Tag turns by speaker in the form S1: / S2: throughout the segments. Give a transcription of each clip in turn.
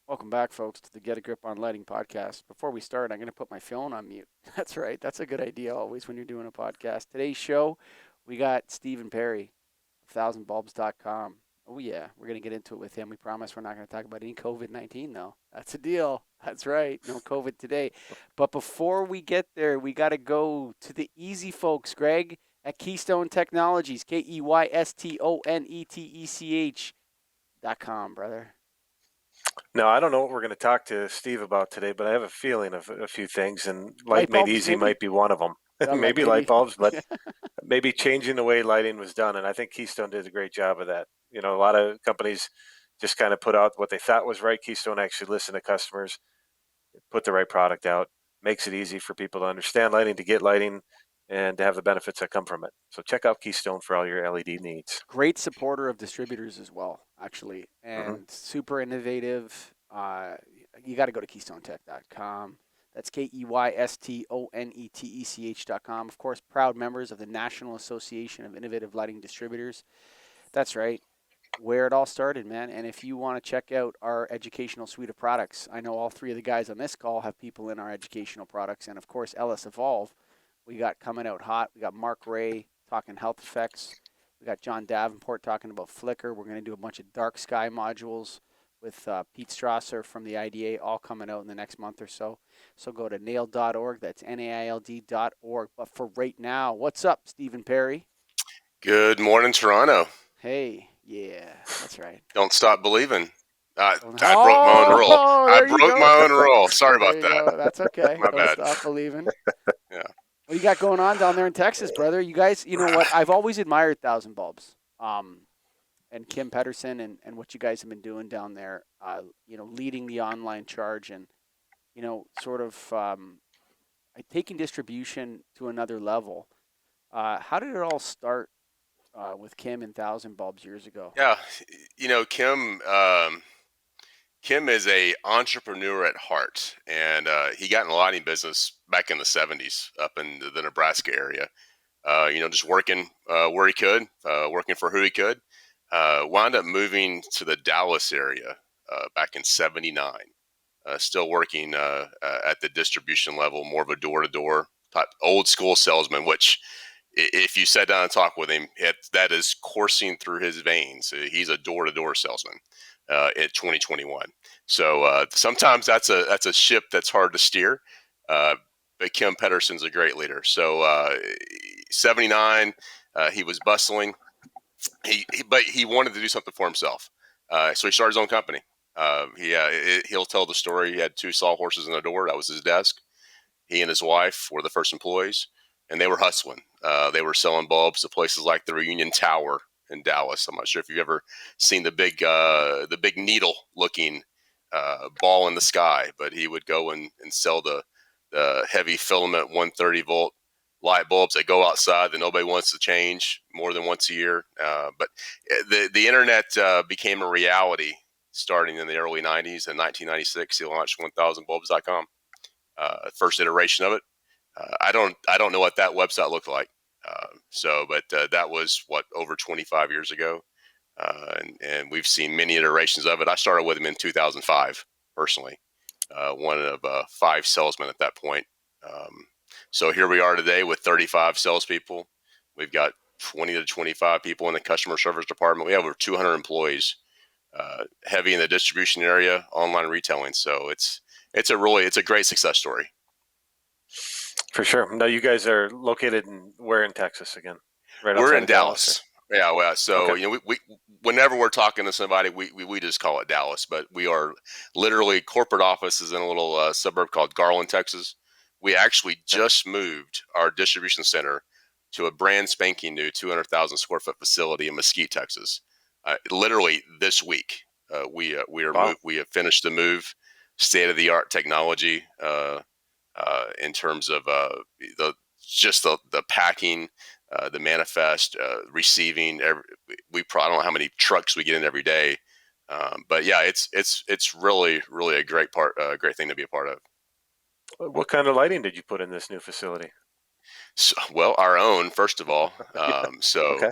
S1: Welcome back, folks, to the Get a Grip on Lighting podcast. Before we start, I'm going to put my phone on mute. That's right. That's a good idea always when you're doing a podcast. Today's show, we got Stephen Perry of 1000bulbs.com. Oh, yeah. We're going to get into it with him. We promise we're not going to talk about any COVID 19, though. That's a deal. That's right. No COVID today. But before we get there, we got to go to the easy folks, Greg, at Keystone Technologies, KEYSTONETECH.com, brother.
S2: Now, I don't know what we're going to talk to Steve about today, but I have a feeling of a few things, and Light
S1: Light
S2: Made
S1: bulbs,
S2: Easy
S1: maybe?
S2: might be one of them. Maybe light
S1: Maybe.
S2: bulbs, but maybe changing the way lighting was done. And I think Keystone did a great job of that. You know, a lot of companies just kind of put out what they thought was right. Keystone actually listened to customers, put the right product out, makes it easy for people to understand lighting, to get lighting, and to have the benefits that come from it. So check out Keystone for all your LED needs.
S1: Great supporter of distributors as well, actually,
S2: Hmm.
S1: and super innovative. You got to go to KeystoneTech.com. That's KEYSTONETECH.com. Of course, proud members of the National Association of Innovative Lighting Distributors. That's right, where it all started, man. And if you want to check out our educational suite of products, I know all three of the guys on this call have people in our educational products. And of course, Ellis Evolve, we got coming out hot. We got Mark Ray talking health effects. We got John Davenport talking about flicker. We're going to do a bunch of dark sky modules with Pete Strasser from the IDA, all coming out in the next month or so. So go to nailed.org. That's NAILD.org. But for right now, what's up, Stephen Perry?
S3: Good morning, Toronto.
S1: Hey, yeah, that's right.
S3: Don't stop believing. I broke my own rule.
S1: Oh,
S3: I
S1: there you
S3: broke
S1: go.
S3: my own rule. Sorry
S1: There
S3: about
S1: you
S3: that.
S1: go. That's okay.
S3: My
S1: Don't
S3: bad.
S1: stop believing.
S3: Yeah.
S1: What you got going on down there in Texas, brother? You guys, you know what? I've always admired Thousand Bulbs, and Kim Peterson and what you guys have been doing down there. Leading the online charge and sort of taking distribution to another level. How did it all start with Kim and Thousand Bulbs years ago?
S3: Yeah. Kim is a entrepreneur at heart, and he got in the lighting business back in the '70s up in the Nebraska area. Just working where he could, working for who he could. Wound up moving to the Dallas area back in '79. Still working at the distribution level, more of a door-to-door type, old school salesman. Which, if you sat down and talked with him, that is coursing through his veins. He's a door-to-door salesman in 2021. So sometimes that's a ship that's hard to steer. Uh, but Kim Pedersen's a great leader. So 79, he was bustling. But he wanted to do something for himself. So he started his own company. He'll tell the story. He had two sawhorses in the door. That was his desk. He and his wife were the first employees, and they were hustling. They were selling bulbs to places like the Reunion Tower in Dallas. I'm not sure if you've ever seen the big needle looking ball in the sky, but he would go and sell the heavy filament 130-volt light bulbs that go outside that nobody wants to change more than once a year. But the internet became a reality starting in the early '90s. In 1996, he launched 1000bulbs.com. First iteration of it. I don't know what that website looked like. But that was over 25 years ago, and we've seen many iterations of it. I started with him in 2005 personally, one of five salesmen at that point. Um, so here we are today with 35 salespeople. We've got 20 to 25 people in the customer service department. We have over 200 employees, heavy in the distribution area, online retailing. So it's a great success story.
S2: For sure. Now, you guys are located where in Texas again? Right
S3: We're
S2: outside
S3: in
S2: of Dallas?
S3: Dallas. Yeah, well, so
S2: Okay.
S3: we whenever we're talking to somebody, we just call it Dallas, but we are literally corporate office is in a little suburb called Garland, Texas. We actually just moved our distribution center to a brand spanking new 200,000 square foot facility in Mesquite, Texas. Literally this week,
S2: Wow.
S3: we have finished the move, state of the art technology in terms of the the packing, the manifest, receiving. I don't know how many trucks we get in every day, but yeah, it's really a great thing to be a part of.
S2: What kind of lighting did you put in this new facility?
S3: So, well, our own first of all. So
S2: Okay.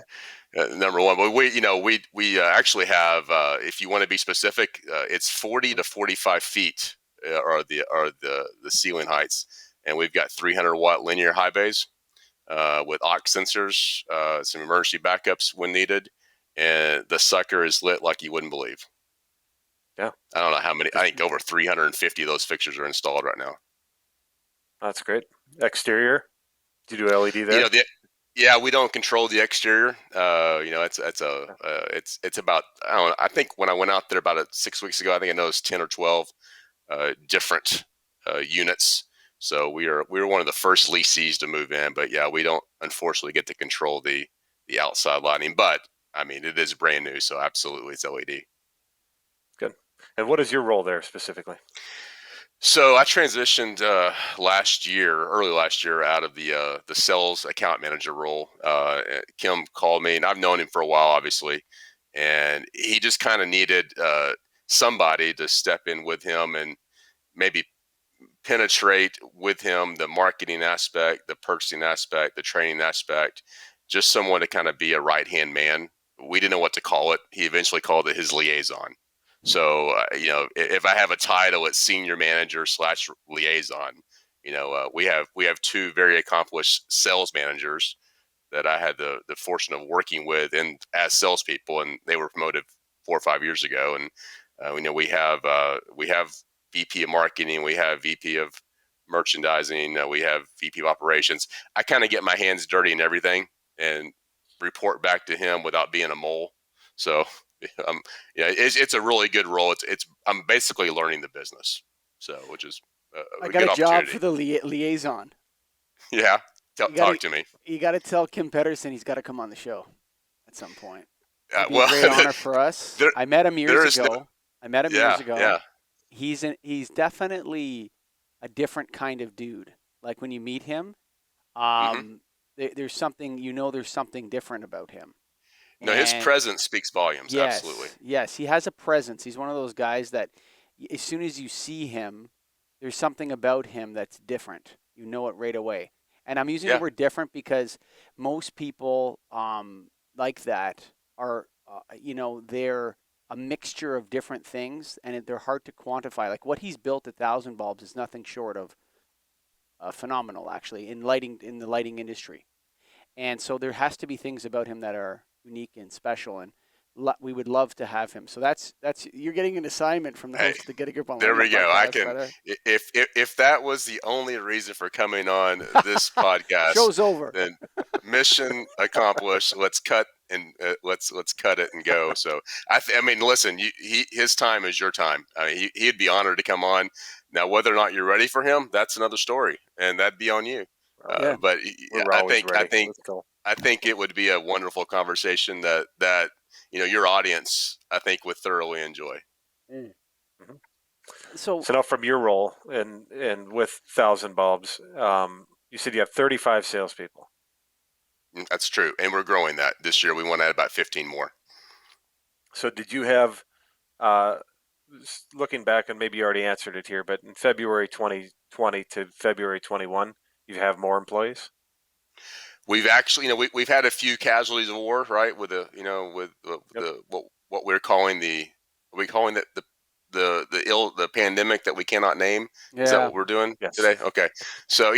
S3: Number one, but we actually have, if you want to be specific, it's 40 to 45 feet are the ceiling heights, and we've got 300-watt linear high bays with aux sensors, some emergency backups when needed, and the sucker is lit like you wouldn't believe.
S2: Yeah.
S3: I don't know how many. I think over 350 of those fixtures are installed right now.
S2: That's great. Exterior? Do you do LED there?
S3: Yeah, we don't control the exterior. It's about, I don't know. I think when I went out there about 6 weeks ago, I think I noticed 10 or 12 different units. So we were one of the first lessees to move in, but yeah, we don't unfortunately get to control the outside lighting. But I mean, it is brand new, so absolutely it's LED.
S2: Good. And what is your role there specifically?
S3: So I transitioned early last year, out of the sales account manager role. Kim called me, and I've known him for a while, obviously, and he just kind of needed somebody to step in with him and maybe penetrate with him the marketing aspect, the purchasing aspect, the training aspect, just someone to kind of be a right-hand man. We didn't know what to call it. He eventually called it his liaison. So, if I have a title, it's senior manager / liaison. We have two very accomplished sales managers that I had the fortune of working with and as salespeople, and they were promoted 4 or 5 years ago. And we have VP of marketing, we have VP of merchandising, we have VP of operations. I kind of get my hands dirty in everything and report back to him without being a mole. So, it's a really good role. I'm basically learning the business, so which is
S1: I
S3: a
S1: got
S3: good
S1: a job
S3: opportunity.
S1: for the liaison.
S3: Yeah, talk to me.
S1: You got to tell Kim Peterson he's got to come on the show at some point. It'd be
S3: Well,
S1: a great honor for us.
S3: there-
S1: I met him years ago.
S3: yeah.
S1: He's definitely a different kind of dude. Like when you meet him,
S3: Mm-hmm.
S1: there's something, there's something different about him.
S3: No, his
S1: And
S3: presence speaks volumes. Absolutely.
S1: yes, he has a presence. He's one of those guys that as soon as you see him, there's something about him that's different. You know it right away. And I'm using the
S3: Yeah.
S1: word different because most people like that are, they're a mixture of different things, and they're hard to quantify. Like what he's built at 1,000 Bulbs is nothing short of phenomenal, actually, in the lighting industry. And so there has to be things about him that are unique and special, and we would love to have him. So that's you're getting an assignment from the
S3: Hey,
S1: host of the Get a Grip on
S3: there
S1: Lighting
S3: we go. I
S1: podcast,
S3: can,
S1: brother.
S3: if that was the only reason for coming on this podcast,
S1: Show's over.
S3: then mission accomplished. Let's cut and let's cut it and go. So I mean, listen, his time is your time. I mean, he'd be honored to come on. Now, whether or not you're ready for him, that's another story, and that'd be on you.
S1: Yeah.
S3: But
S2: We're
S3: I
S2: always
S3: think
S2: ready. Let's go.
S3: I think it would be a wonderful conversation that your audience, I think, would thoroughly enjoy.
S1: Mm.
S2: Mm-hmm.
S1: So
S2: now from your role and with 1,000 Bulbs, you said you have 35 salespeople.
S3: That's true, and we're growing that this year. We want to add about 15 more.
S2: So did you have, looking back, and maybe you already answered it here, but in February 2020 to February 21, you have more employees?
S3: We've actually, we've had a few casualties of war, right? With what we're calling the pandemic that we cannot name.
S1: yeah,
S3: Is that what we're doing today? Okay. So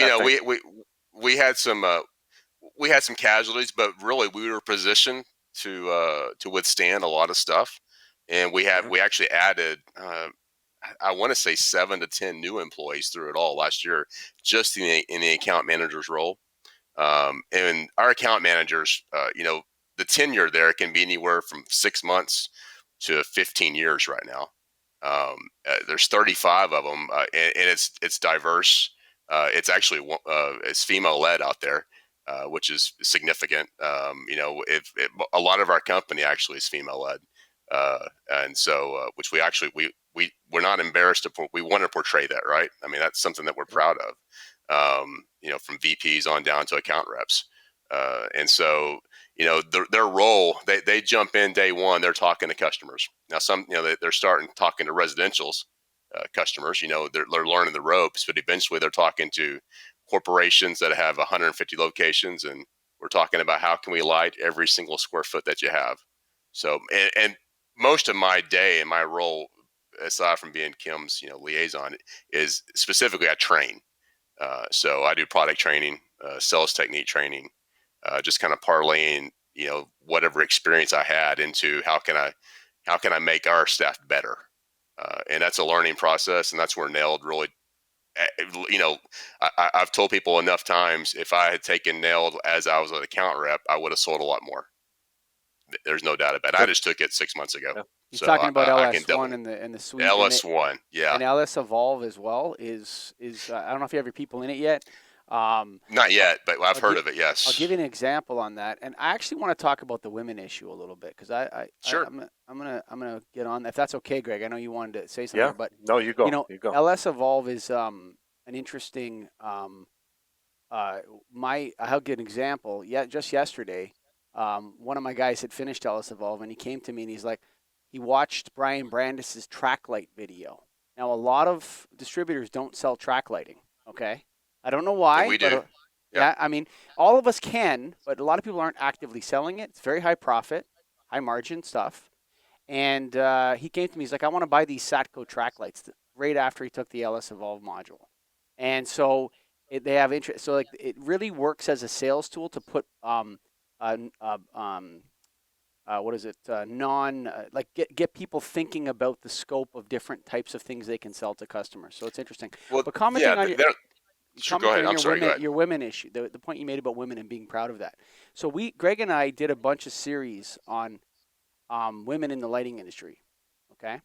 S3: we had some casualties, but really we were positioned to withstand a lot of stuff, and we actually added I want to say 7 to 10 new employees through it all last year, just in the account manager's role. And our account managers, the tenure there can be anywhere from 6 months to 15 years right now. There's 35 of them, and it's diverse. It's actually it's female led out there, which is significant. If a lot of our company actually is female led, and so which we're not embarrassed to. We want to portray that, right? I mean, that's something that we're proud of. From VPs on down to account reps. And so, their role, they jump in day one, they're talking to customers. Now, they're starting talking to residentials customers, they're learning the ropes, but eventually they're talking to corporations that have 150 locations and We're talking about how can we light every single square foot that you have. So, and most of my day and my role, aside from being Kim's, liaison, is specifically I train. So I do product training, sales technique training, just kind of parlaying, whatever experience I had into how can I make our staff better. And that's a learning process, and that's where Nailed really, eh, I've told people enough times, if I had taken Nailed as I was an account rep, I would have sold a lot more. There's no doubt about it. I
S2: Sure.
S3: just took it 6 months ago,
S2: Yeah.
S1: He's
S3: so
S1: talking about
S3: I can
S1: LS1
S3: double
S1: and the suite
S3: LS1. Yeah,
S1: and LS Evolve as well is I don't know if you have your people in it yet.
S3: not
S1: I'll,
S3: yet, but I've
S1: I'll
S3: heard
S1: give
S3: of it.
S1: I'll give
S3: Yes,
S1: you an example on that, and I actually want to talk about the women issue a little bit because
S3: sure.
S1: I'm gonna get on if that's okay, Greg. I know you wanted to say something
S2: Yeah.
S1: here, but
S2: No, you go. You go.
S1: LS Evolve is an interesting I'll give an example. Yeah, just yesterday, one of my guys had finished LS Evolve, and he came to me and he's like, he watched Brian Brandis's track light video. Now, a lot of distributors don't sell track lighting. Okay, I don't know
S3: And
S1: why,
S3: we
S1: but
S3: do. Yeah.
S1: yeah, I mean, all of us can, but a lot of people aren't actively selling it. It's very high profit, high margin stuff. And he came to me. He's like, I want to buy these Satco track lights right after he took the LS Evolve module. And so they have interest. So like it really works as a sales tool to put uh, uh, um, what is it? Non like get people thinking about the scope of different types of things they can sell to customers. So it's interesting.
S3: Well,
S1: But
S3: yeah. Sure. Go
S1: commenting
S3: ahead.
S1: on
S3: I'm sorry. Go ahead.
S1: your women issue, the point you made about women and being proud of that. So Greg and I did a bunch of series on women in the lighting industry. Okay.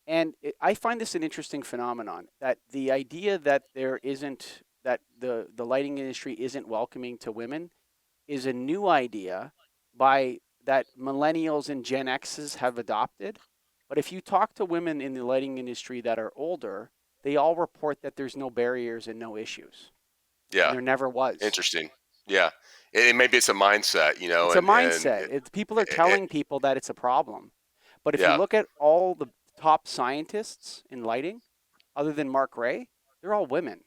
S1: And I find this an interesting phenomenon that the idea that there isn't that the lighting industry isn't welcoming to women is a new idea by that millennials and Gen X's have adopted. But if you talk to women in the lighting industry that are older, they all report that there's no barriers and no issues, and
S3: Yeah.
S1: there never was.
S3: Interesting. Yeah. Maybe it's a mindset,
S1: It's a mindset. People are
S3: it
S1: telling people that it's a problem. But if you
S3: yeah.
S1: look at all the top scientists in lighting, other than Mark Ray, they're all women.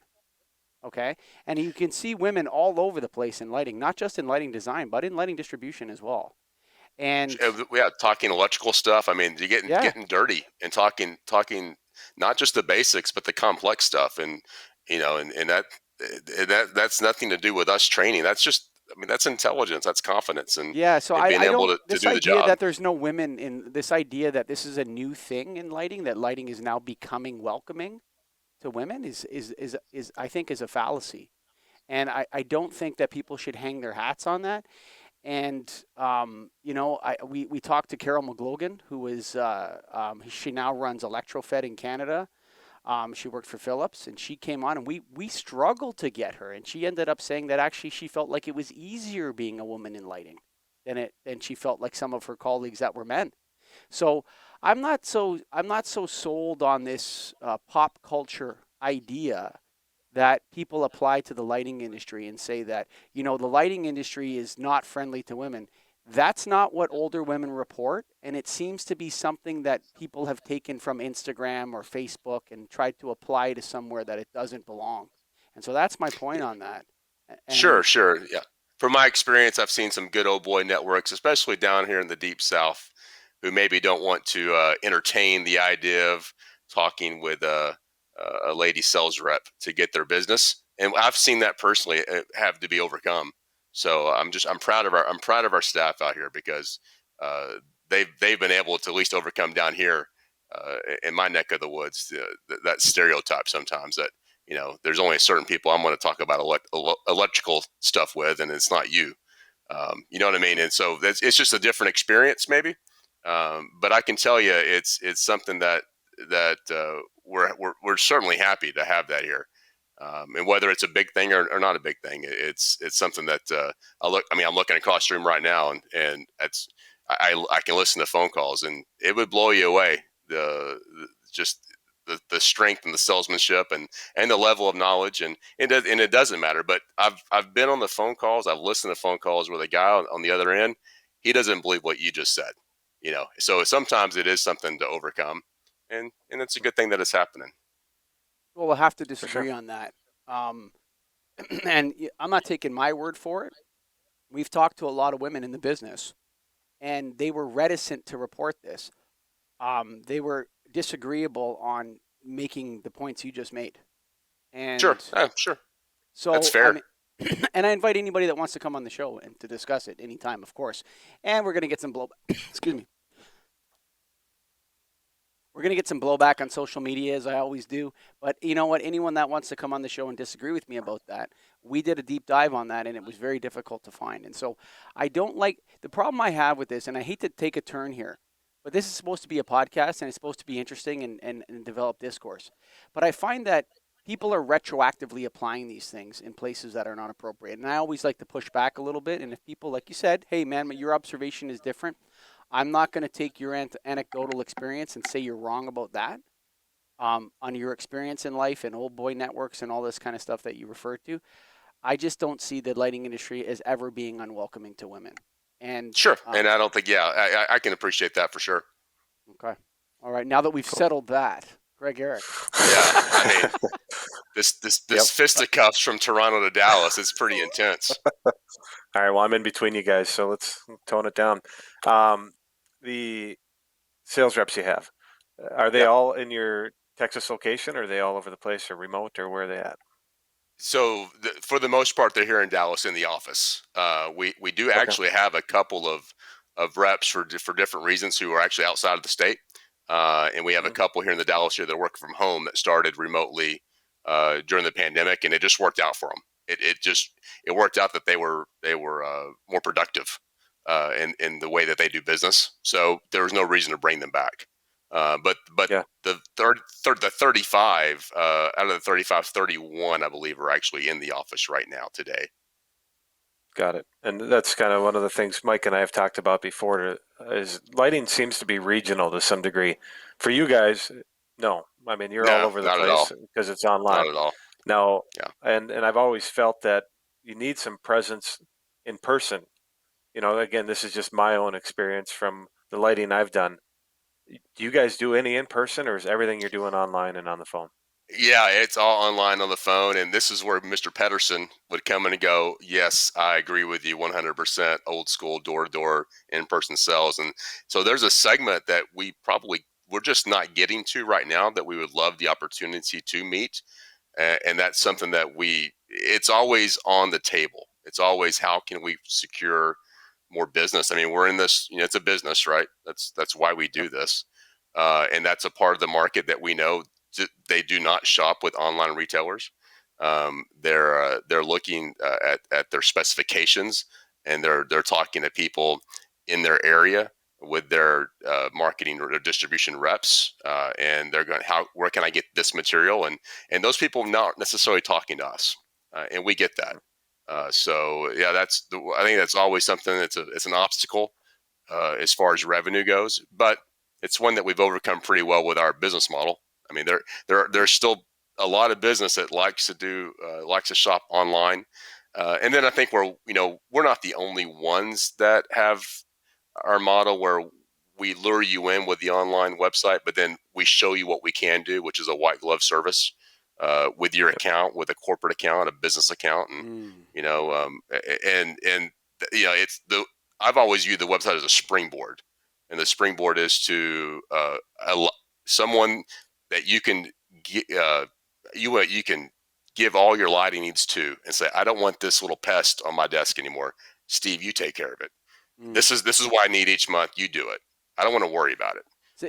S1: Okay. And you can see women all over the place in lighting, not just in lighting design, but in lighting distribution as well. And
S3: Yeah, talking electrical stuff. I mean, you're getting
S1: yeah,
S3: getting dirty and talking not just the basics, but the complex stuff, and that's nothing to do with us training. That's just, I mean, that's intelligence, that's confidence, and
S1: yeah. So
S3: and being
S1: I
S3: able
S1: don't,
S3: to
S1: this
S3: do the
S1: idea
S3: job.
S1: that there's no women in this idea that this is a new thing in lighting, that lighting is now becoming welcoming to women is I think is a fallacy. And I don't think that people should hang their hats on that. And we talked to Carol McLogan, who is she now runs Electrofed in Canada. She worked for Philips, and she came on, and we struggled to get her, and she ended up saying that actually she felt like it was easier being a woman in lighting than she felt like some of her colleagues that were men. So I'm not so sold on this pop culture idea that people apply to the lighting industry and say that, the lighting industry is not friendly to women. That's not what older women report. And it seems to be something that people have taken from Instagram or Facebook and tried to apply to somewhere that it doesn't belong. And so that's my point on that.
S3: Sure,
S1: And
S3: sure. Yeah. From my experience, I've seen some good old boy networks, especially down here in the deep south, who maybe don't want to entertain the idea of talking with a lady sales rep to get their business. And I've seen that personally have to be overcome. So I'm proud of our staff out here because uh, they've been able to at least overcome down here in my neck of the woods that stereotype sometimes that there's only certain people I'm going to talk about electrical stuff with, and it's not you. You know what I mean? And so it's just a different experience, maybe. But I can tell you, it's something that we're certainly happy to have that here. And whether it's a big thing or not a big thing, it's something that I'm looking across the room right now, and I can listen to phone calls, and it would blow you away. Just the strength and the salesmanship and the level of knowledge, and it doesn't matter. But I've been on the phone calls. I've listened to phone calls where the guy on the other end, he doesn't believe what you just said. So sometimes it is something to overcome, and it's a good thing that it's happening.
S1: well, we'll have to
S2: For sure.
S1: disagree on that. Um, and I'm not taking my word for it. we've talked to a lot of women in the business, and they were reticent to report this. They were disagreeable on making the points you just made.
S3: Sure,
S1: And
S3: sure, that's
S1: so, I
S3: fair.
S1: mean, and I invite anybody that wants to come on the show and to discuss it anytime, of course. And we're going to get some blowback. Excuse me. We're going to get some blowback on social media, as I always do. But you know what? Anyone that wants to come on the show and disagree with me about that, we did a deep dive on that, and it was very difficult to find. And so I don't like the problem I have with this, and I hate to take a turn here, but this is supposed to be a podcast, and it's supposed to be interesting and develop discourse. But I find that people are retroactively applying these things in places that are not appropriate. And I always like to push back a little bit. And if people, like you said, hey, man, your observation is different, I'm not going to take your anecdotal experience and say you're wrong about that. On your experience in life and old boy networks and all this kind of stuff that you referred to, I just don't see the lighting industry as ever being unwelcoming to women. And
S3: Sure, and I don't think, I can appreciate that for sure.
S1: okay, all right. Now that we've settled that, Greg Ehrich.
S3: Yeah, I mean, this fisticuffs from Toronto to Dallas, it's pretty intense.
S2: All right, well, I'm in between you guys, so let's tone it down. The sales reps you have, are they all in your Texas location, or are they all over the place, or remote, or where are they at?
S3: So for the most part, they're here in Dallas in the office. We do actually have a couple of reps for different reasons who are actually outside of the state, and we have a couple here in the Dallas area that work from home that started remotely during the pandemic, and it just worked out for them. It worked out that they were more productive in the way that they do business. So there was no reason to bring them back. But the 35 out of the 35, 31, I believe, are actually in the office right now today.
S2: Got it. And that's kind of one of the things Mike and I have talked about before, is lighting seems to be regional to some degree. For you guys, no. I mean, you're all over the place because it's online.
S3: Not at all.
S2: Now,
S3: Yeah.
S2: and I've always felt that you need some presence in person. You know, again, this is just my own experience from the lighting I've done. Do you guys do any in person, or is everything you're doing online and on the phone?
S3: Yeah, it's all online on the phone, and this is where Mr. Peterson would come in and go, yes, I agree with you 100%, old school, door-to-door, in-person sales. And so there's a segment that we're just not getting to right now that we would love the opportunity to meet. And that's something that it's always on the table. It's always, how can we secure more business? I mean, we're in this, it's a business, right? That's why we do this. And that's a part of the market that we know they do not shop with online retailers. They're looking at their specifications, and they're talking to people in their area with their marketing or their distribution reps, and they're going, where can I get this material? And those people are not necessarily talking to us, and we get that. So yeah, I think that's always something. It's an obstacle as far as revenue goes, but it's one that we've overcome pretty well with our business model. I mean, there's still a lot of business that likes to shop online, and then I think we're not the only ones that have our model where we lure you in with the online website, but then we show you what we can do, which is a white glove service with your account, with a corporate account, a business account, and it's I've always viewed the website as a springboard, and the springboard is to someone that you can you can give all your lighting needs to, and say, I don't want this little pest on my desk anymore. Steve, you take care of it. This is what I need each month. You do it. I don't want to worry about it.
S1: So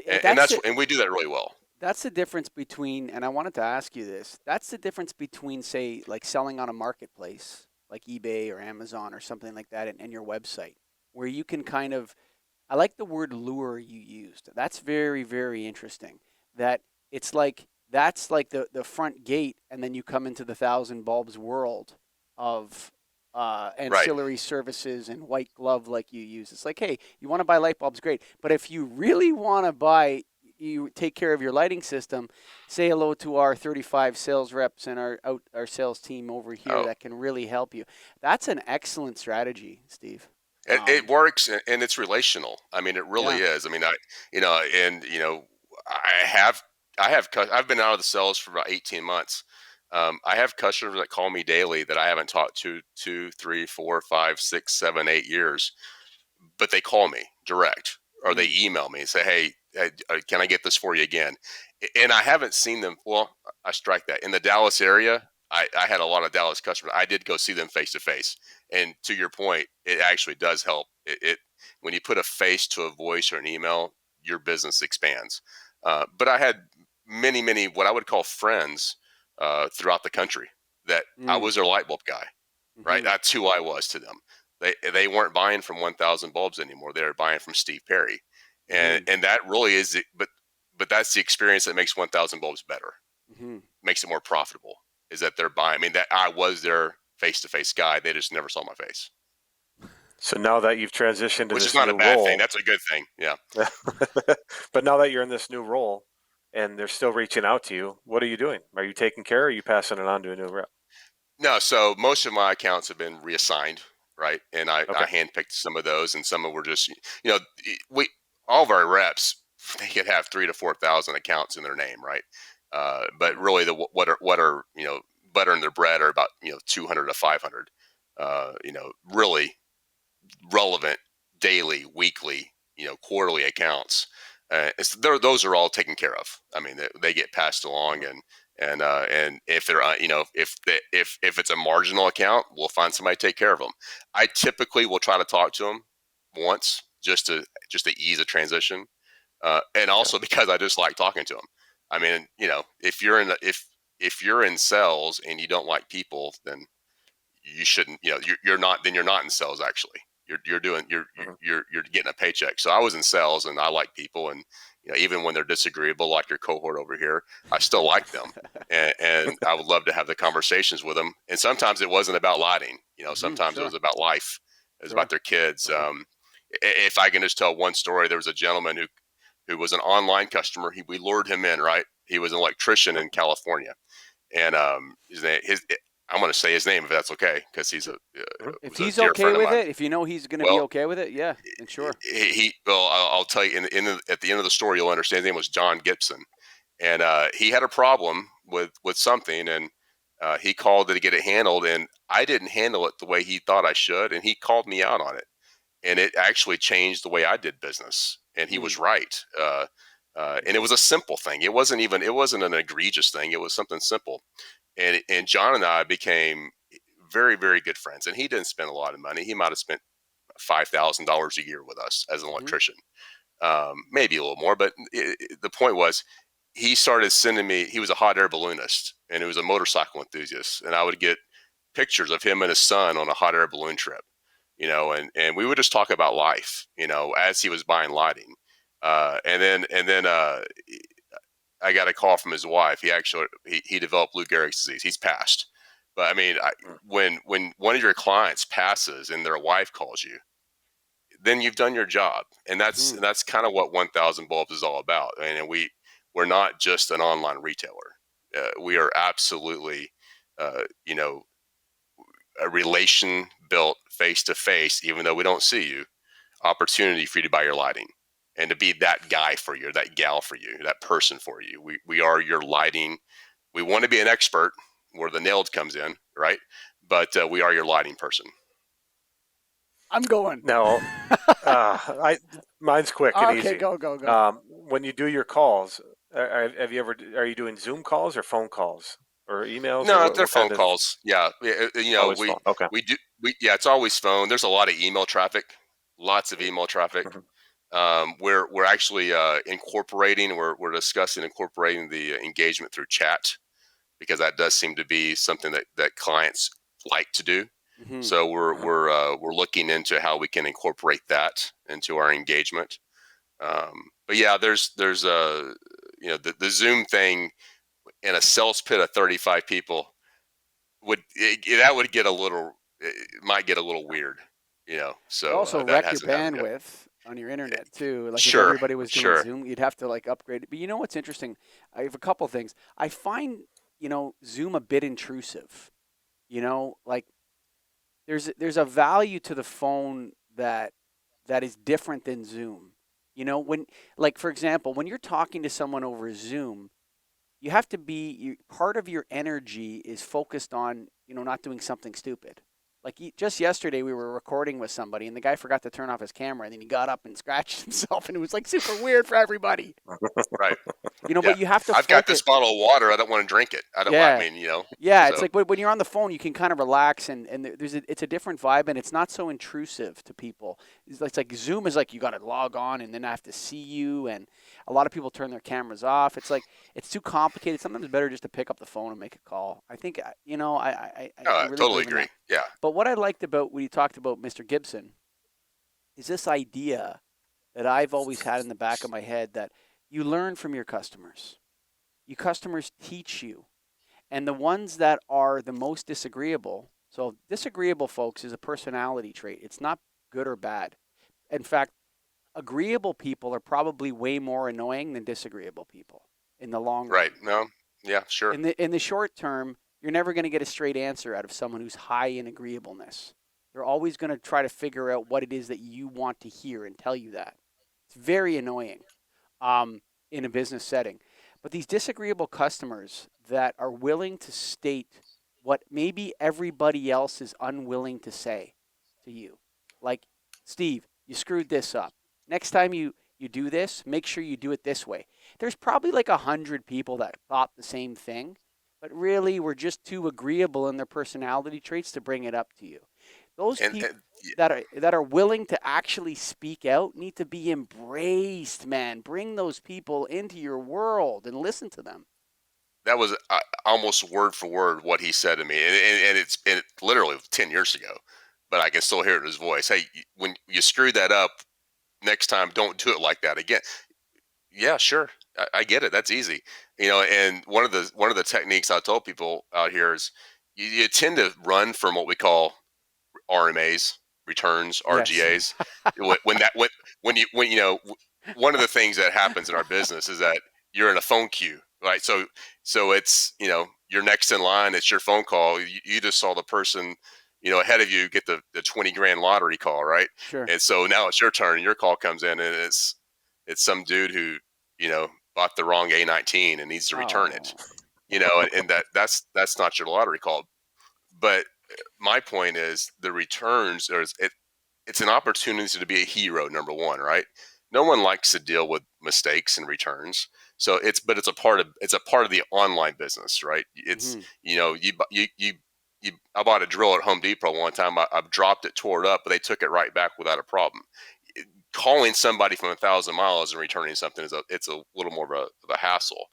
S3: And we do that really well.
S1: That's the difference between, and I wanted to ask you this. That's the difference between, say, like selling on a marketplace, like eBay or Amazon or something like that, and your website, where you can kind of, I like the word lure you used. That's very, very interesting. That it's like, that's like the front gate, and then you come into the thousand bulbs world of ancillary services and white glove like you use. It's like, hey, you want to buy light bulbs, great. But if you really want to you take care of your lighting system, say hello to our 35 sales reps and our sales team over here that can really help you. That's an excellent strategy, Steve.
S3: It works, and it's relational. I mean, it really is. I mean, I've been out of the sales for about 18 months. I have customers that call me daily that I haven't talked to 2, 3, 4, 5, 6, 7, 8 years, but they call me direct or they email me and say, hey, can I get this for you again? And I haven't seen them. Well, I strike that in the Dallas area. I had a lot of Dallas customers. I did go see them face to face. And to your point, it actually does help. When you put a face to a voice or an email, your business expands. But I had many what I would call friends throughout the country that I was their light bulb guy, right? That's who I was to them. They weren't buying from 1,000 bulbs anymore. They were buying from Steve Perry, and that really is it. But that's the experience that makes 1,000 bulbs better, makes it more profitable. Is that they're buying? I mean, that I was their face-to-face guy. They just never saw my face.
S2: So now that you've transitioned to
S3: Which
S2: this
S3: is not
S2: new
S3: a bad
S2: role,
S3: thing. That's a good thing. Yeah.
S2: but now that you're in this new role and they're still reaching out to you, what are you doing? Are you taking care, or are you passing it on to a new rep?
S3: No, so most of my accounts have been reassigned, right? And I
S2: Okay.
S3: handpicked some of those, and some of were just, we all of our reps, they could have 3 to 4,000 accounts in their name, right? But really, what are buttering their bread are about 200 to 500, really relevant daily, weekly, quarterly accounts. Those are all taken care of. I mean, they get passed along, and if they're if it's a marginal account, we'll find somebody to take care of them. I typically will try to talk to them once just to ease a transition, and also because I just like talking to them. I mean, if you're if you're in sales and you don't like people, then you shouldn't. You're not. Then you're not in sales. Actually, you're doing you're getting a paycheck. So I was in sales, and I like people, and even when they're disagreeable, like your cohort over here, I still like them, and I would love to have the conversations with them. And sometimes it wasn't about lighting. Sometimes it was about life. It was about their kids. If I can just tell one story, there was a gentleman who was an online customer. We lured him in. Right, he was an electrician in California, and I'm going to say his name if that's okay, because he's
S1: If
S3: was a
S1: he's
S3: dear
S1: okay
S3: friend of
S1: with
S3: mine.
S1: it, if you know he's going to be
S3: Well,
S1: okay with it, yeah, then sure.
S3: well, I'll tell you at the end of the story, you'll understand. His name was John Gibson, and he had a problem with something, and he called to get it handled, and I didn't handle it the way he thought I should, and he called me out on it, and it actually changed the way I did business, and he was right. And it was a simple thing. It wasn't an egregious thing. It was something simple. And John and I became very, very good friends. And he didn't spend a lot of money. He might have spent $5,000 a year with us as an electrician, maybe a little more. But the point was, he started sending me. He was a hot air balloonist, and he was a motorcycle enthusiast. And I would get pictures of him and his son on a hot air balloon trip. And we would just talk about life. As he was buying lighting, and then I got a call from his wife. He developed Lou Gehrig's disease. He's passed. But I mean, when one of your clients passes and their wife calls you, then you've done your job, and that's kind of what 1,000 bulbs is all about. And we're not just an online retailer. We are absolutely, a relation built face to face, even though we don't see you. Opportunity for you to buy your lighting and to be that guy for you, that gal for you, that person for you. We are your lighting. We want to be an expert where the nailed comes in, right? But we are your lighting person.
S1: I'm going.
S2: No, mine's quick and
S1: Okay,
S2: easy.
S1: go.
S2: When you do your calls, are you doing Zoom calls or phone calls or emails, or
S3: No,
S2: what
S3: they're phone
S2: kind of?
S3: calls. Yeah,
S2: Always phone. Okay.
S3: yeah, it's always phone. There's a lot of email traffic, lots of email traffic. We're actually incorporating. We're discussing incorporating the engagement through chat, because that does seem to be something that clients like to do. So we're looking into how we can incorporate that into our engagement. But yeah, there's the Zoom thing in a sales pit of 35 people that would get a little, it might get a little weird.
S1: It
S3: So
S1: also
S3: that
S1: wreck your
S3: hasn't happened yet.
S1: bandwidth on your internet too. Like if
S3: Sure,
S1: everybody was doing
S3: sure.
S1: Zoom, you'd have to like upgrade it. But you know what's interesting? I have a couple things. I find Zoom a bit intrusive. Like there's a value to the phone that is different than Zoom. When, like, for example, when you're talking to someone over Zoom, you have to be, part of your energy is focused on, not doing something stupid. Like just yesterday, we were recording with somebody, and the guy forgot to turn off his camera, and then he got up and scratched himself, and it was like super weird for everybody.
S3: Right. Yeah.
S1: But you have to
S3: I've got
S1: focus.
S3: this bottle of water. I don't want to drink it. I
S1: Yeah,
S3: mean,
S1: yeah. It's
S3: so
S1: like when you're on the phone, you can kind of relax, and it's a different vibe, and it's not so intrusive to people. It's like Zoom is like you got to log on, and then I have to see you, and a lot of people turn their cameras off. It's like it's too complicated. Sometimes it's better just to pick up the phone and make a call. I think
S3: no,
S1: I
S3: I
S1: really
S3: totally
S1: believe in
S3: agree.
S1: that.
S3: Yeah.
S1: But what I liked about when you talked about Mr. Gibson is this idea that I've always had in the back of my head that you learn from your customers. You customers teach you. And the ones that are the most disagreeable, so disagreeable, folks, is a personality trait. It's not good or bad. In fact, agreeable people are probably way more annoying than disagreeable people in the long
S3: Right.
S1: run.
S3: No. Yeah. Sure.
S1: In the short term, you're never going to get a straight answer out of someone who's high in agreeableness. They're always going to try to figure out what it is that you want to hear and tell you that. It's very annoying um, in a business setting. But these disagreeable customers that are willing to state what maybe everybody else is unwilling to say to you, like, Steve, you screwed this up. Next time you do this, make sure you do it this way. There's probably like 100 people that thought the same thing, but really were just too agreeable in their personality traits to bring it up to you. Those people
S3: And
S1: that are willing to actually speak out need to be embraced, man. Bring those people into your world and listen to them.
S3: that was almost word for word what he said to me, and it's been literally 10 years ago, but I can still hear it in his voice. Hey, when you screw that up next time, don't do it like that again. Yeah, sure, I get it. That's easy, And one of the techniques I told people out here is you tend to run from what we call RMAs, returns,
S1: Yes.
S3: RGAs. When that when one of the things that happens in our business is that you're in a phone queue, right? So it's you're next in line. It's your phone call. You just saw the person ahead of you get the 20 grand lottery call, right?
S1: Sure.
S3: And so now it's your turn. And your call comes in, and it's some dude who bought the wrong A19 and needs to return it.
S1: Oh.
S3: And that's not your lottery call, but my point is the returns it's an opportunity to be a hero, number one, right? No one likes to deal with mistakes and returns, so it's a part of the online business, right? It's
S1: Mm-hmm.
S3: you I bought a drill at Home Depot one time. I dropped it, tore it up, but they took it right back without a problem. Calling somebody from 1,000 miles and returning something it's a little more of a hassle,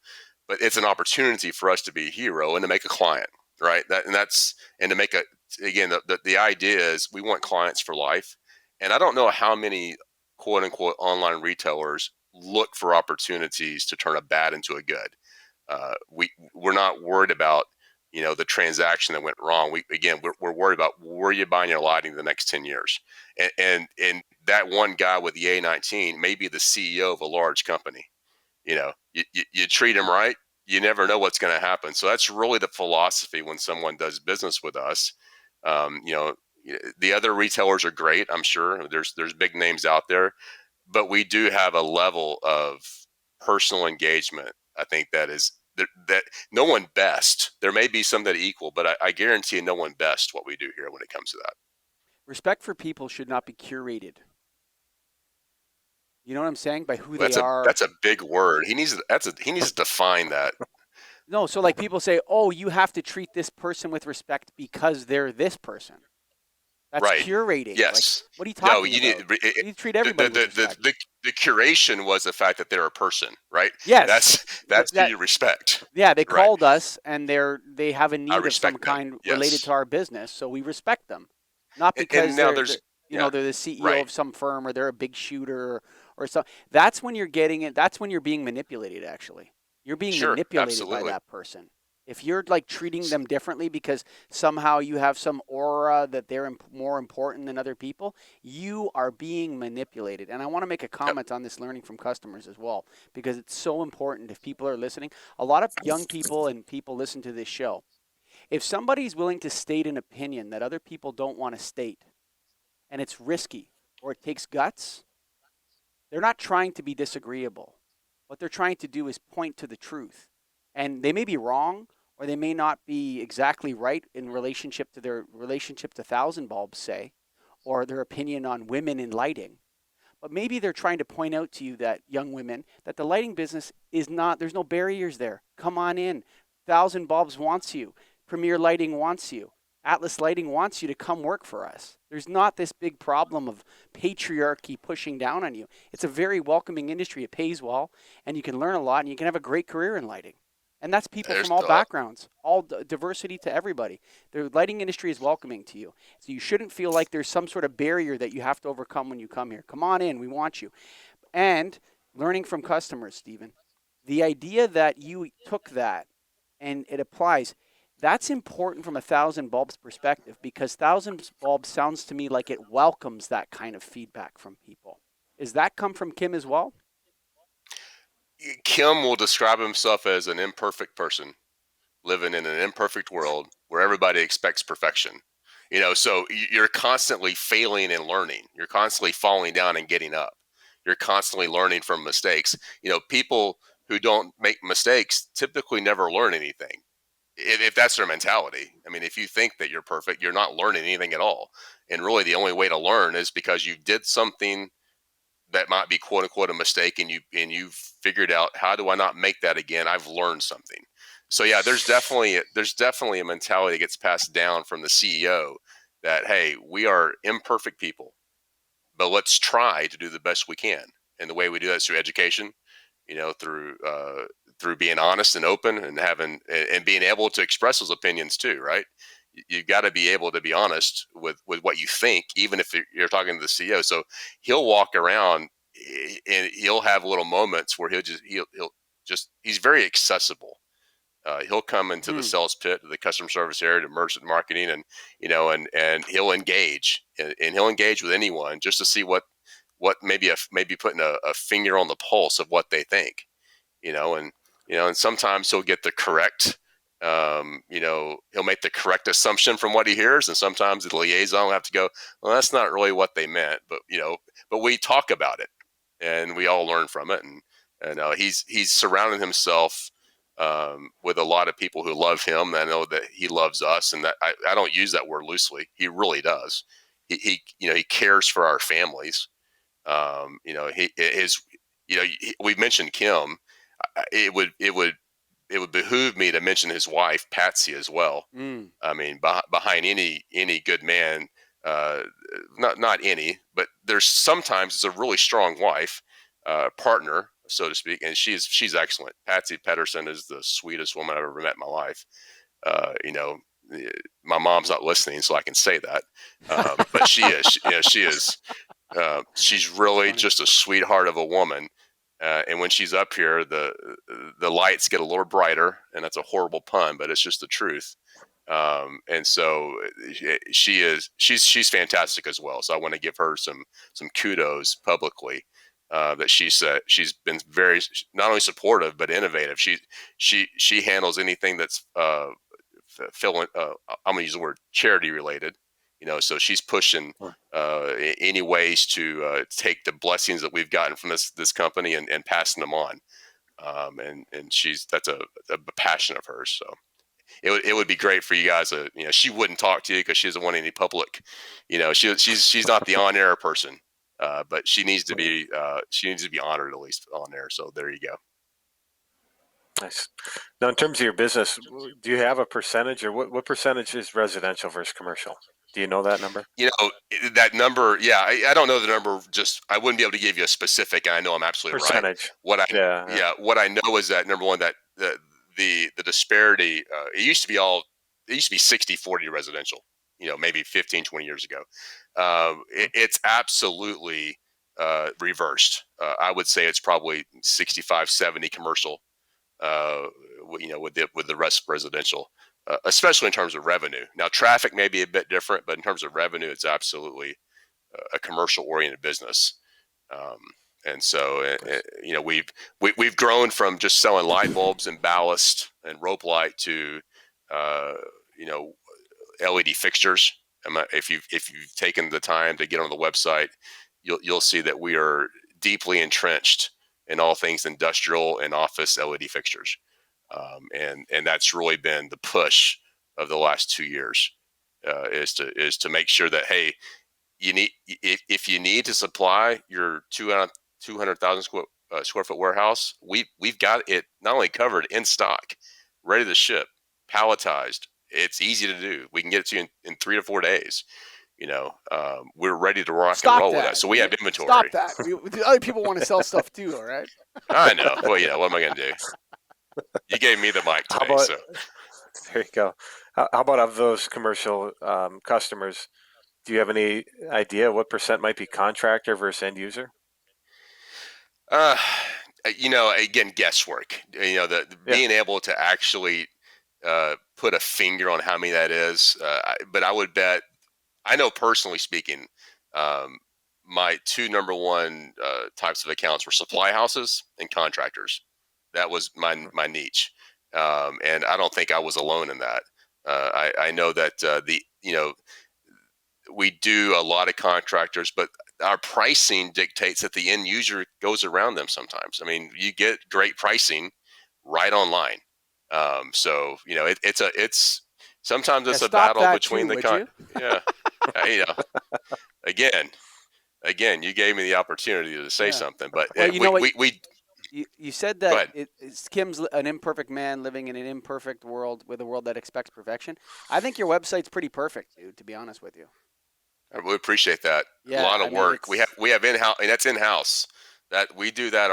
S3: but it's an opportunity for us to be a hero and to make a client, right? And to make a again the idea is we want clients for life, and I don't know how many quote unquote online retailers look for opportunities to turn a bad into a good. We're not worried about the transaction that went wrong. We're worried about where you buying your lighting the next 10 years, and that one guy with the A19 may be the CEO of a large company. You treat him right, you never know what's going to happen. So that's really the philosophy when someone does business with us. um, you know the other retailers are great, I'm sure. There's big names out there, but we do have a level of personal engagement, I think, that no one best. There may be some that equal, but I guarantee no one best what we do here when it comes to that.
S1: Respect for people should not be curated. You know what I'm saying? By who they
S3: That's a
S1: are.
S3: that's a big word. He needs to define that.
S1: No, so like people say, oh, you have to treat this person with respect because they're this person. That's
S3: Right.
S1: curating. Like,
S3: Yes.
S1: what are you
S3: No,
S1: talking about? You need to treat
S3: the,
S1: everybody with respect.
S3: the curation was the fact that they're a person, right?
S1: Yes.
S3: That's who
S1: That
S3: you respect,
S1: Yeah, they
S3: right?
S1: called us and they have a
S3: I
S1: need of some
S3: respect them.
S1: kind related
S3: Yes.
S1: to our business, so we respect them. Not
S3: And
S1: because
S3: now
S1: they're
S3: there's yeah,
S1: they're the CEO
S3: right.
S1: of some firm or they're a big shooter or so. That's when you're getting it. That's when you're being manipulated actually. You're being
S3: Sure,
S1: manipulated by
S3: absolutely.
S1: that person. If you're like treating them differently because somehow you have some aura that they're more important than other people, you are being manipulated. And I want to make a
S3: Yep.
S1: comment on this learning from customers as well because it's so important if people are listening. A lot of young people and people listen to this show. If somebody's willing to state an opinion that other people don't want to state and it's risky or it takes guts, they're not trying to be disagreeable. What they're trying to do is point to the truth. And they may be wrong, or they may not be exactly right in relationship to their relationship to thousand bulbs, say, or their opinion on women in lighting. But maybe they're trying to point out to you, that young women, that the lighting business is not, there's no barriers there. Come on in. Thousand Bulbs wants you. Premier Lighting wants you. Atlas Lighting wants you to come work for us. There's not this big problem of patriarchy pushing down on you. It's a very welcoming industry. It pays well, and you can learn a lot, and you can have a great career in lighting. And that's people
S3: There's
S1: from all backgrounds, all diversity to everybody. The lighting industry is welcoming to you. So you shouldn't feel like there's some sort of barrier that you have to overcome when you come here. Come on in, we want you. And learning from customers, Stephen. The idea that you took that and it applies, that's important from a Thousand Bulbs perspective, because Thousand Bulbs sounds to me like it welcomes that kind of feedback from people. Is that come from Kim as well?
S3: Kim will describe himself as an imperfect person living in an imperfect world where everybody expects perfection. So you're constantly failing and learning. You're constantly falling down and getting up. You're constantly learning from mistakes. People who don't make mistakes typically never learn anything. If that's their mentality. I mean, if you think that you're perfect, you're not learning anything at all. And really the only way to learn is because you did something that might be quote unquote a mistake, and you've figured out, how do I not make that again? I've learned something. So yeah, there's definitely a mentality that gets passed down from the CEO that, hey, we are imperfect people, but let's try to do the best we can. And the way we do that is through education, through being honest and open, and being able to express those opinions too, right? You've got to be able to be honest with what you think, even if you're talking to the CEO. So he'll walk around and he'll have little moments where he's very accessible. He'll come into the sales pit, the customer service area, to merchant marketing, and and he'll engage, and he'll engage with anyone just to see what maybe putting a finger on the pulse of what they think, and sometimes he'll get the correct, he'll make the correct assumption from what he hears, and sometimes the liaison will have to go, well, that's not really what they meant, but we talk about it, and we all learn from it, and he's surrounded himself with a lot of people who love him. I know that he loves us, and that I don't use that word loosely. He really does. He cares for our families. We mentioned Kim. It would behoove me to mention his wife, Patsy, as well. I mean, behind any good man, not any, but there's sometimes it's a really strong wife, partner, so to speak, and she's excellent. Patsy Peterson is the sweetest woman I've ever met in my life. Uh, you know, my mom's not listening, so I can say that, but she is. She is. She's really just a sweetheart of a woman. And when she's up here, the lights get a little brighter, and that's a horrible pun, but it's just the truth. And so she's fantastic as well. So I want to give her some kudos publicly. That she's been very, not only supportive but innovative. She handles anything that's I'm gonna use the word charity related. So she's pushing any ways to take the blessings that we've gotten from this company and passing them on. And that's a passion of hers. So it would be great for you guys. She wouldn't talk to you because she doesn't want any public. She's not the on air person, but she needs to be honored, at least on air. So there you go.
S2: Nice. Now, in terms of your business, do you have a percentage, or what percentage is residential versus commercial? Do you know that number?
S3: That number, yeah, I don't know the number. Just I wouldn't be able to give you a specific. And I know I'm absolutely
S2: Percentage.
S3: Right. What I know is that, number one, that the disparity. It used to be 60-40 residential. Maybe 15, 20 years ago. It's absolutely reversed. I would say it's probably 65-70 commercial. With the rest residential, especially in terms of revenue. Now, traffic may be a bit different, but in terms of revenue, it's absolutely a commercial-oriented business. And so, we've grown from just selling light bulbs and ballast and rope light to, LED fixtures. If you've taken the time to get on the website, you'll see that we are deeply entrenched in all things industrial and office LED fixtures. And that's really been the push of the last 2 years, is to make sure that, hey, you need, if you need to supply your 200,000 square foot warehouse, we've got it not only covered in stock, ready to ship, palletized. It's easy to do. We can get it to you in 3 to 4 days. We're ready to rock and
S1: Stop
S3: roll with that.
S1: that.
S3: So we have inventory.
S1: Stop that. The other people want to sell stuff too, all right?
S3: I know. Well, what am I going to do? You gave me the mic
S2: How
S3: today,
S2: about
S3: so
S2: there you go. How about of those commercial customers? Do you have any idea what percent might be contractor versus end user?
S3: uh, again, guesswork. The
S2: Yeah.
S3: being able to actually put a finger on how many that is. But I would bet, I know personally speaking, my two number one types of accounts were supply houses and contractors. That was my niche, and I don't think I was alone in that. I know that we do a lot of contractors, but our pricing dictates that the end user goes around them sometimes. I mean, you get great pricing right online. It's sometimes
S1: Yeah,
S3: it's a
S1: stop
S3: battle
S1: that
S3: between
S1: too,
S3: the
S1: would you?
S3: yeah. uh, you know, again, you gave me the opportunity to say
S1: Yeah.
S3: something, but
S1: Well, you know what?
S3: we
S1: You said
S3: go
S1: that
S3: ahead.
S1: Kim's an imperfect man living in an imperfect world with a world that expects perfection. I think your website's pretty perfect, dude, to be honest with you.
S3: I really appreciate that. A
S1: Yeah,
S3: lot
S1: I
S3: of
S1: mean,
S3: work
S1: it's
S3: we have in house, and that's in house. That we do that
S1: that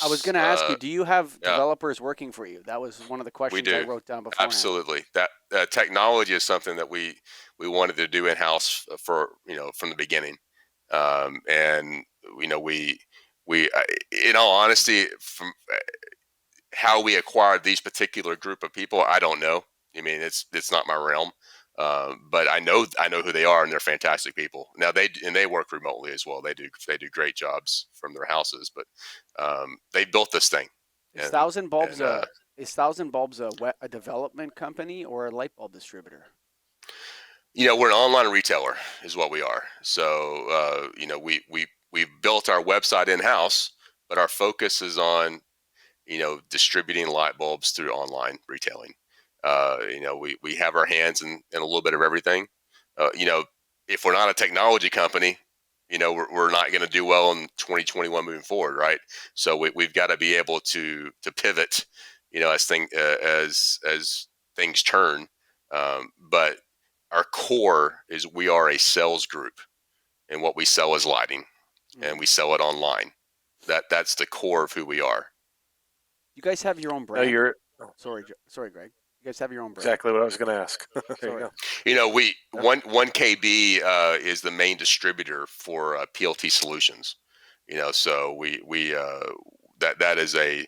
S1: I was
S3: ourselves.
S1: going to ask you, do you have
S3: Yeah,
S1: developers working for you? That was one of the
S3: we
S1: questions I
S3: do.
S1: wrote down beforehand.
S3: Absolutely. That technology is something that we wanted to do in house for from the beginning, and in all honesty, from how we acquired these particular group of people, I don't know. I mean, it's not my realm, but I know who they are, and they're fantastic people. Now they work remotely as well. They do great jobs from their houses, but they built this thing,
S1: Is
S3: and
S1: Thousand Bulbs
S3: and
S1: a development company or a light bulb distributor?
S3: we're an online retailer, is what we are. So we built our website in house, but our focus is on distributing light bulbs through online retailing. We have our hands in a little bit of everything. If we're not a technology company, we're not going to do well in 2021 moving forward, right? So we've got to be able to pivot, as things turn. But our core is we are a sales group, and what we sell is lighting, and we sell it online. That's the core of who we are.
S1: You guys have your own
S2: No,
S1: brand?
S2: you're
S1: Sorry, Greg. You guys have your own brand?
S2: exactly what I was going to ask. There you
S1: Sorry.
S2: go.
S3: We
S2: Yeah.
S3: one KB is the main distributor for PLT Solutions. So we that is a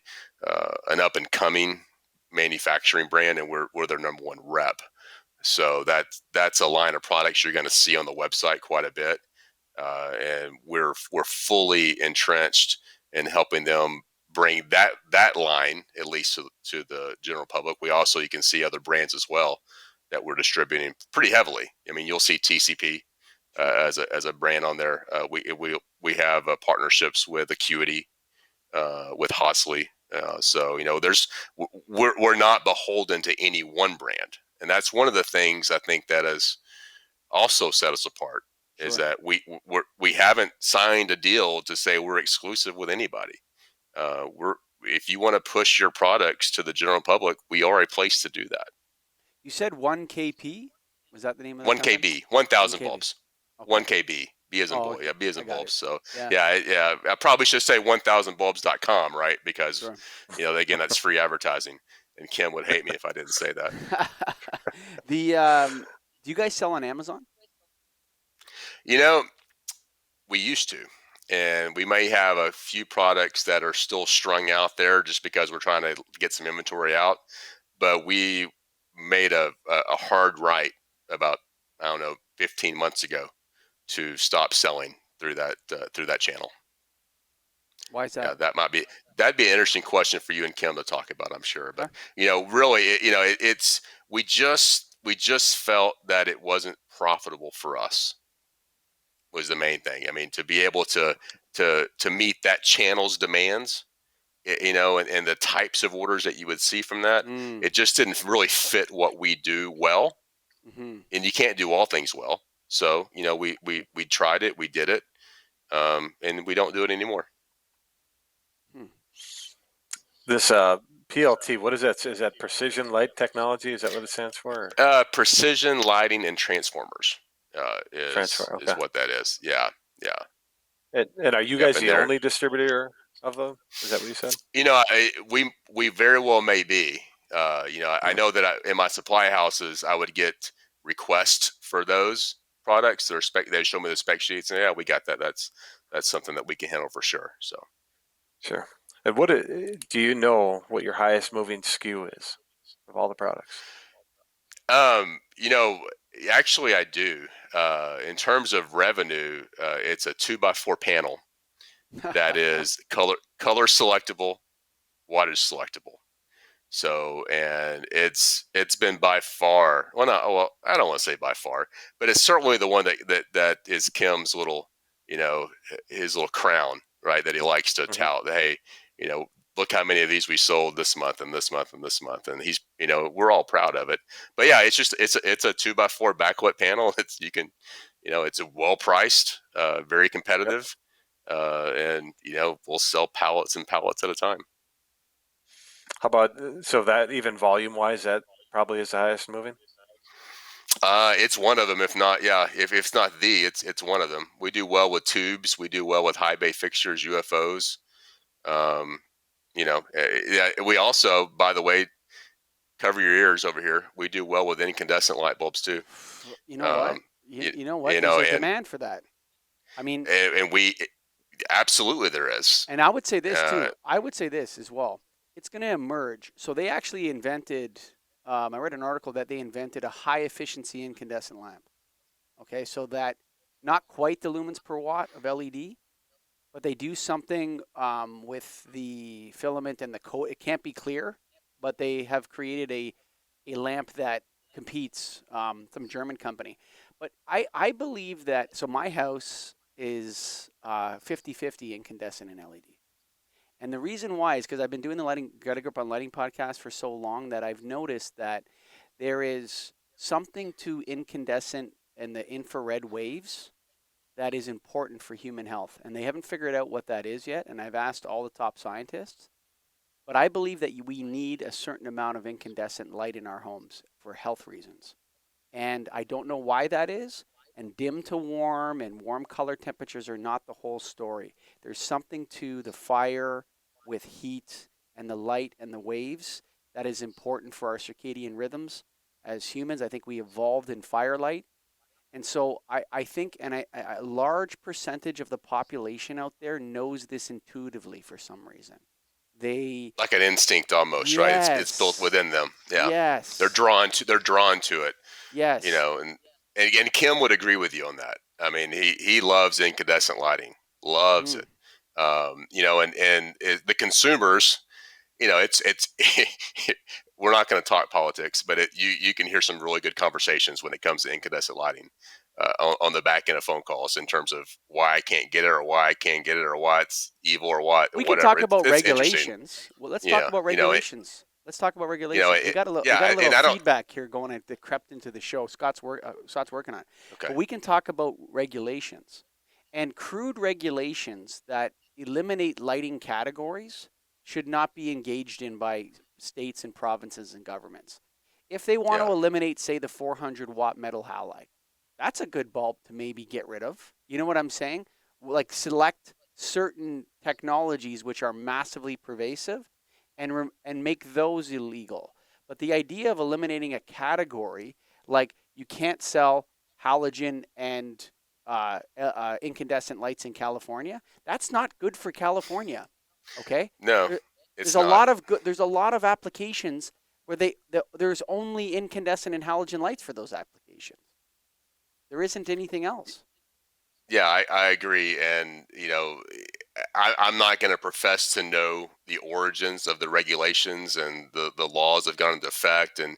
S3: an up and coming manufacturing brand, and we're their number one rep. So that's a line of products you're going to see on the website quite a bit, and we're fully entrenched in helping them bring that line at least to the general public. We also, you can see other brands as well that we're distributing pretty heavily. I mean, you'll see TCP
S1: Sure.
S3: as a brand on there. We have partnerships with Acuity, with Hosley. So we're not beholden to any one brand, and that's one of the things I think that has also set us apart, is
S1: Sure.
S3: that we haven't signed a deal to say we're exclusive with anybody. We're If you want to push your products to the general public, we are a place to do that.
S1: You said 1 KP? Was that the name of the
S3: 1
S1: company?
S3: KB, 1,000
S1: 1 KB.
S3: bulbs.
S1: Okay.
S3: 1 KB. B as in
S1: Oh,
S3: boy.
S1: okay.
S3: Yeah, B as
S1: I
S3: in
S1: got it.
S3: bulbs. So
S1: Yeah.
S3: yeah. I probably should say 1000bulbs.com, right? Because
S1: Sure.
S3: again, that's free advertising, and Kim would hate me if I didn't say that.
S1: Do you guys sell on Amazon?
S3: You know, we used to, and we may have a few products that are still strung out there just because we're trying to get some inventory out. But we made a hard right about, I don't know, 15 months ago to stop selling through that channel.
S1: Why is
S3: Yeah,
S1: that?
S3: that'd be an interesting question for you and Kim to talk about, I'm sure. But
S1: Okay.
S3: really, it's we just felt that it wasn't profitable for us, was the main thing. I mean, to be able to meet that channel's demands, you know, and the types of orders that you would see from that,
S1: Mm.
S3: it just didn't really fit what we do well.
S1: Mm-hmm.
S3: And you can't do all things well. So, you know, we tried it, we did it, and we don't do it anymore.
S1: Hmm.
S2: This PLT, what is that? Is that precision light technology? Is that what it stands for?
S3: Precision lighting and transformers
S2: Transfer.
S3: is
S2: Okay.
S3: what that is. Yeah, yeah.
S2: And are you
S3: Yep.
S2: guys
S3: And
S2: the
S3: they're,
S2: only distributor of them? Is that what you said?
S3: you know, we very well may be. You know, I
S2: Hmm.
S3: know that in my supply houses, I would get requests for those products. They show me the spec sheets, and yeah, we got that. That's something that we can handle for sure. So,
S2: Sure. And do you know what your highest moving SKU is of all the products?
S3: you know, actually, I do. In terms of revenue, it's a 2x4 panel that is color selectable, wattage selectable. So, and it's been by far, well, I don't want to say by far, but it's certainly the one that is Kim's little, you know, his little crown, right? That he likes to
S2: Hmm.
S3: tout. That, hey, you know, look how many of these we sold this month and this month and this month, and he's, you know, we're all proud of it. But yeah, it's a 2x4 backlit panel. It's you can, you know, it's well priced, very
S2: Yep.
S3: competitive, and you know, we'll sell pallets and pallets at a time.
S2: How about so that even volume wise, that probably is the highest moving?
S3: It's one of them, if not, yeah, if it's not it's one of them. We do well with tubes. We do well with high bay fixtures, UFOs. Um, you know, yeah. We also, by the way, cover your ears over here. We do well with incandescent light bulbs too.
S1: You know what?
S3: Um,
S1: You know what?
S3: you
S1: There's
S3: know,
S1: a demand for that. I mean,
S3: and we absolutely there is.
S1: and I would say this
S3: Uh,
S1: too. I would say this as well. It's going to emerge. So they actually invented. I read an article that they invented a high efficiency incandescent lamp. Okay, so that not quite the lumens per watt of LED, but they do something with the filament and the coat. It can't be clear, but they have created a lamp that competes. Some German company, but I believe that. So my house is 50-50 incandescent and LED. And the reason why is because I've been doing the lighting, Got a Grip on Lighting podcast for so long that I've noticed that there is something to incandescent and the infrared waves that is important for human health. And they haven't figured out what that is yet. And I've asked all the top scientists. But I believe that we need a certain amount of incandescent light in our homes for health reasons. And I don't know why that is. And dim to warm and warm color temperatures are not the whole story. There's something to the fire with heat and the light and the waves that is important for our circadian rhythms. As humans, I think we evolved in firelight. And so I think, a large percentage of the population out there knows this intuitively for some reason. They,
S3: like an instinct almost, right? It's built
S1: yes,
S3: within them. Yeah,
S1: yes,
S3: they're drawn to it. You
S1: yes.
S3: know, and Kim would agree with you on that. I mean, he loves incandescent lighting, loves
S1: Hmm.
S3: it. You know, the consumers, you know, it's we're not going to talk politics, but you can hear some really good conversations when it comes to incandescent lighting on the back end of phone calls in terms of why I can't get it or why I can't get it or why it's evil or what
S1: We can
S3: whatever.
S1: talk about
S3: It's interesting.
S1: regulations. Well, let's talk
S3: Yeah,
S1: about
S3: you know
S1: regulations. Let's talk about
S3: you know
S1: regulations. We got
S3: yeah,
S1: a little
S3: and I don't.
S1: feedback here going that crept into the show. Scott's working on it,
S3: Okay.
S1: but we can talk about regulations and crude regulations that eliminate lighting categories should not be engaged in by states and provinces and governments. If they want to
S3: Yeah.
S1: eliminate, say, the 400-watt metal halide, that's a good bulb to maybe get rid of. You know what I'm saying? Like select certain technologies which are massively pervasive and make those illegal. But the idea of eliminating a category, like you can't sell halogen and incandescent lights in California, that's not good for California. Okay,
S3: No,
S1: there,
S3: it's not.
S1: there's a lot of applications where there's only incandescent and halogen lights for those applications. There isn't anything else.
S3: Yeah, I agree. And, you know, I'm not going to profess to know the origins of the regulations and the laws that have gone into effect and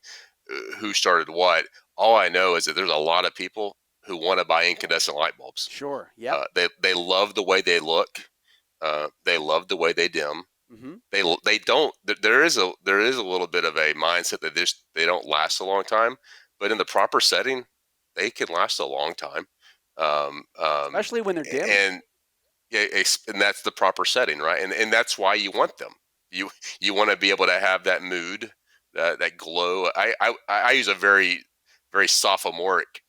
S3: who started what. All I know is that there's a lot of people who want to buy incandescent light bulbs.
S1: Sure. Yep.
S3: They love the way they look. They love the way they dim.
S1: Mm-hmm.
S3: They don't. There is a little bit of a mindset that they don't last a long time, but in the proper setting, they can last a long time. Um, um,
S1: Especially when they're dimmed.
S3: and yeah, and that's the proper setting, right? And that's why you want them. You you want to be able to have that mood, that glow. I use a very sophomoric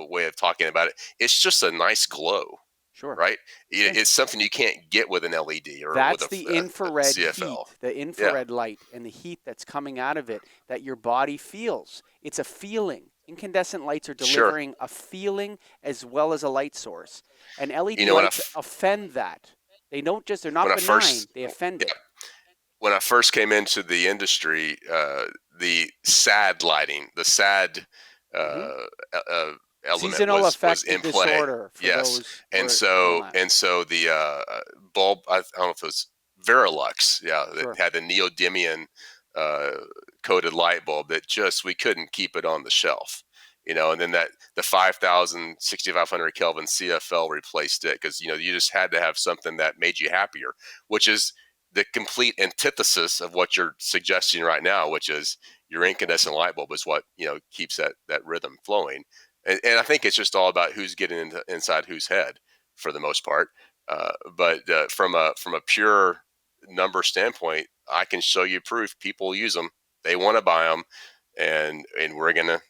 S3: way of talking about it. It's just a nice glow,
S1: Sure.
S3: right?
S1: Sure.
S3: It's something you can't get with an LED or with
S1: That's
S3: a,
S1: the
S3: a
S1: infrared
S3: CFL.
S1: heat, the
S3: Yeah,
S1: infrared light, and the heat that's coming out of it that your body feels. It's a feeling. Incandescent lights are
S3: sure.
S1: delivering a feeling as well as a light source. And LED
S3: When
S1: lights offend that. They don't just, they're not
S3: when I
S1: benign,
S3: first
S1: they offend
S3: yeah,
S1: it.
S3: when I first came into the industry, the SAD lighting, the SAD
S1: Hmm.
S3: uh, uh, element
S1: Seasonal
S3: was
S1: affective
S3: in play.
S1: disorder for
S3: Yes,
S1: those who
S3: and
S1: don't know
S3: so
S1: that.
S3: the bulb. I don't know if it was Verilux. Yeah, that
S1: Sure.
S3: had the neodymium uh, coated light bulb that just we couldn't keep it on the shelf. And then the 5,000, 6,500 Kelvin CFL replaced it because you just had to have something that made you happier, which is the complete antithesis of what you're suggesting right now, which is your incandescent light bulb is what keeps that rhythm flowing. And I think it's just all about who's getting inside whose head for the most part. But from a pure number standpoint, I can show you proof. People use them. They want to buy them, and we're gonna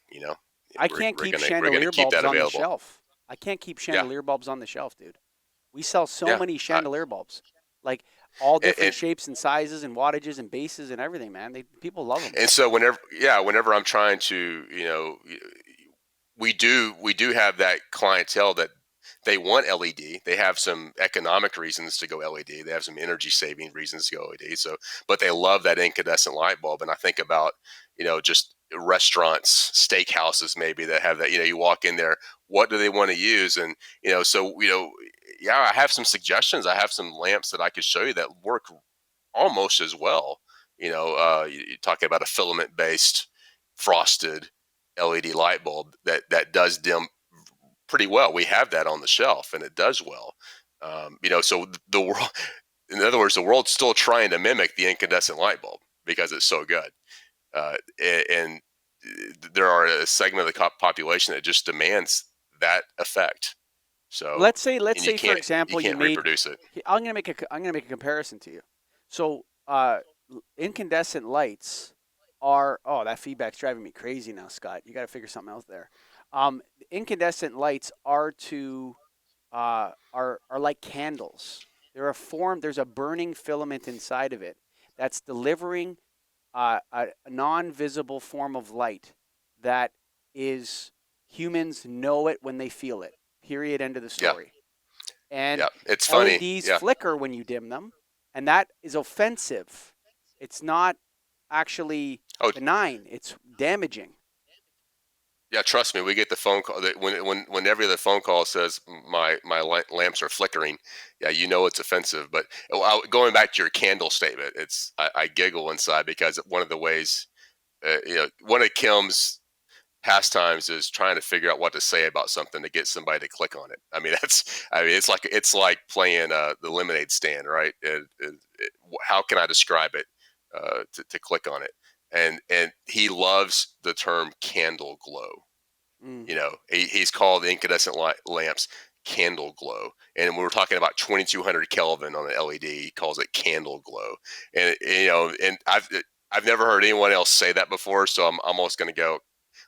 S1: I can't keep
S3: we're gonna
S1: chandelier
S3: keep
S1: bulbs
S3: that
S1: on the
S3: available.
S1: shelf. I can't keep
S3: Yeah,
S1: chandelier bulbs on the shelf, dude. We sell so
S3: yeah.
S1: many chandelier bulbs, like all different
S3: And,
S1: shapes and sizes and wattages and bases and everything, man. People love them.
S3: and so whenever I'm trying to, we do have that clientele that they want LED. They have some economic reasons to go LED. They have some energy saving reasons to go LED. So, but they love that incandescent light bulb. And I think about, just restaurants, steakhouses maybe that have that. You walk in there, what do they want to use? And yeah, I have some suggestions. I have some lamps that I could show you that work almost as well. You're talking about a filament based frosted LED light bulb that does dim pretty well. We have that on the shelf, and it does well. So the world, in other words, the world's still trying to mimic the incandescent light bulb because it's so good. And there are a segment of the population that just demands that effect. So,
S1: Let's
S3: and you
S1: say for
S3: can't
S1: example you made.
S3: reproduce it.
S1: I'm gonna make a comparison to you. So incandescent lights are. Oh, that feedback's driving me crazy now, Scott. You got to figure something else there. Incandescent lights are to are like candles. They're a form. There's a burning filament inside of it that's delivering a non-visible form of light that is humans know it when they feel it. Period. End of the
S3: Yeah,
S1: story. And
S3: yeah. It's funny.
S1: LEDs
S3: Yeah.
S1: flicker when you dim them, and that is offensive. It's not actually
S3: Oh,
S1: benign. It's damaging.
S3: yeah, trust me, we get the phone call that when every other phone call says my lamps are flickering. Yeah, it's offensive. But going back to your candle statement, I giggle inside because one of the ways, one of Kim's pastimes is trying to figure out what to say about something to get somebody to click on it. It's like playing the lemonade stand, right? How can I describe it to click on it? And he loves the term candle glow.
S1: Mm.
S3: He's called incandescent lamps candle glow. And when we're talking about 2200 Kelvin on an LED, he calls it candle glow. And and I've never heard anyone else say that before, so I'm almost going to go,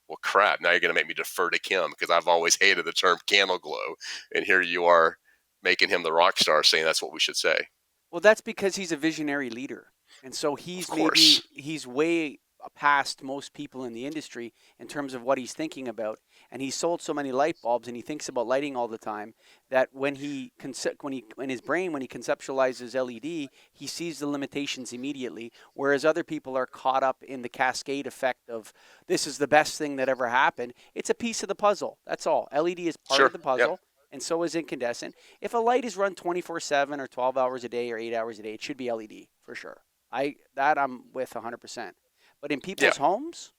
S3: well, crap. Now you're going to make me defer to Kim because I've always hated the term candle glow, and here you are making him the rock star, saying that's what we should say.
S1: Well, that's because he's a visionary leader. And so
S3: Of course,
S1: he's way past most people in the industry in terms of what he's thinking about. And he's sold so many light bulbs and he thinks about lighting all the time that when he in his brain when he conceptualizes LED, he sees the limitations immediately, whereas other people are caught up in the cascade effect of this is the best thing that ever happened. It's a piece of the puzzle. That's all. LED is part of
S3: sure,
S1: the
S3: yeah,
S1: puzzle. And so is incandescent. If a light is run 24/7 or 12 hours a day or 8 hours a day, it should be LED for sure. I'm with 100%. But in
S3: yeah.
S1: people's homes,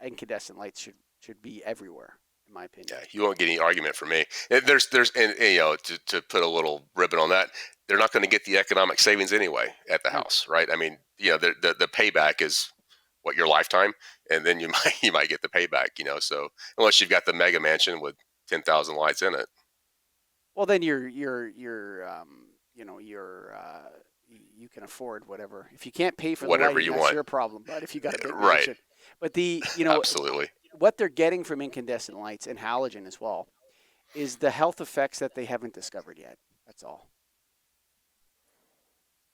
S1: incandescent lights should be everywhere. in my opinion.
S3: Yeah, you won't get any argument from me. And to put a little ribbon on that, they're not going to get the economic savings anyway at the
S1: No.
S3: house, right? I mean, the payback is what, your lifetime, and then you might get the payback, So unless you've got the mega mansion with 10,000 lights in it.
S1: Well, then you can afford whatever. If you can't pay for the
S3: Whatever
S1: lighting,
S3: you
S1: that's
S3: want.
S1: your problem. But if you got a big
S3: Right.
S1: mansion, but
S3: Absolutely.
S1: what they're getting from incandescent lights and halogen as well is the health effects that they haven't discovered yet. That's all.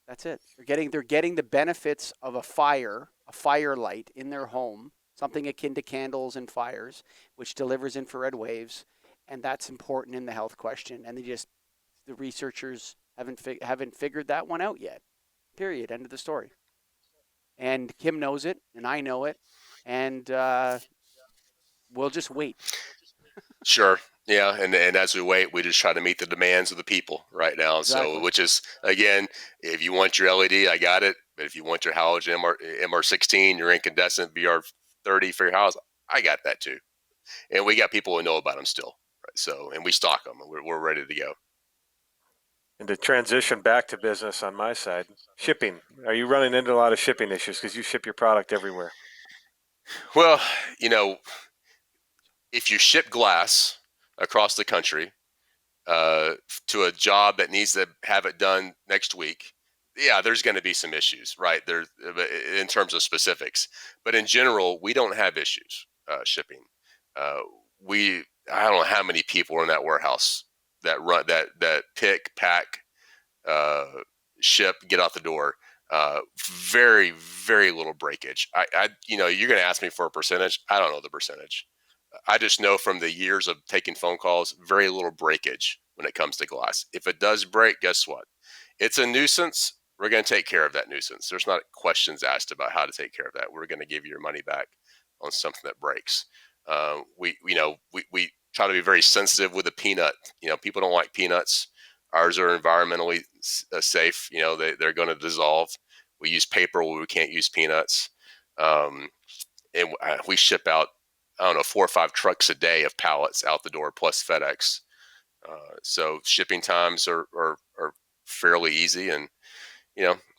S1: That's it. They're getting the benefits of a firelight in their home, something akin to candles and fires, which delivers infrared waves, and that's important in the health question. And the researchers haven't figured that one out yet. Period. End of the story. And Kim knows it, and I know it, and we'll just wait.
S3: Sure. Yeah, and as we wait, we just try to meet the demands of the people right now.
S1: Exactly.
S3: So, which is, again, if you want your LED, I got it. But if you want your halogen MR16, your incandescent VR30 for your house, I got that too. And we got people who know about them still. Right? So, and we stock them, and we're ready to go.
S2: And to transition back to business on my side, shipping. Are you running into a lot of shipping issues because you ship your product everywhere?
S3: Well, if you ship glass across the country, to a job that needs to have it done next week, yeah, there's going to be some issues, right? There, in terms of specifics, but in general, we don't have issues shipping. Uh, I don't know how many people are in that warehouse that run that pick, pack, uh, ship, get out the door. Very, very little breakage. You're going to ask me for a percentage. I don't know the percentage. I just know from the years of taking phone calls, very little breakage when it comes to glass. If it does break, guess what? It's a nuisance. We're going to take care of that nuisance. There's not questions asked about how to take care of that. We're going to give you your money back on something that breaks. We try to be very sensitive with the peanut. People don't like peanuts. Ours are environmentally safe. They're going to dissolve. We use paper where we can't use peanuts. And we ship out, I don't know, 4 or 5 trucks a day of pallets out the door, plus FedEx. So shipping times are fairly easy, and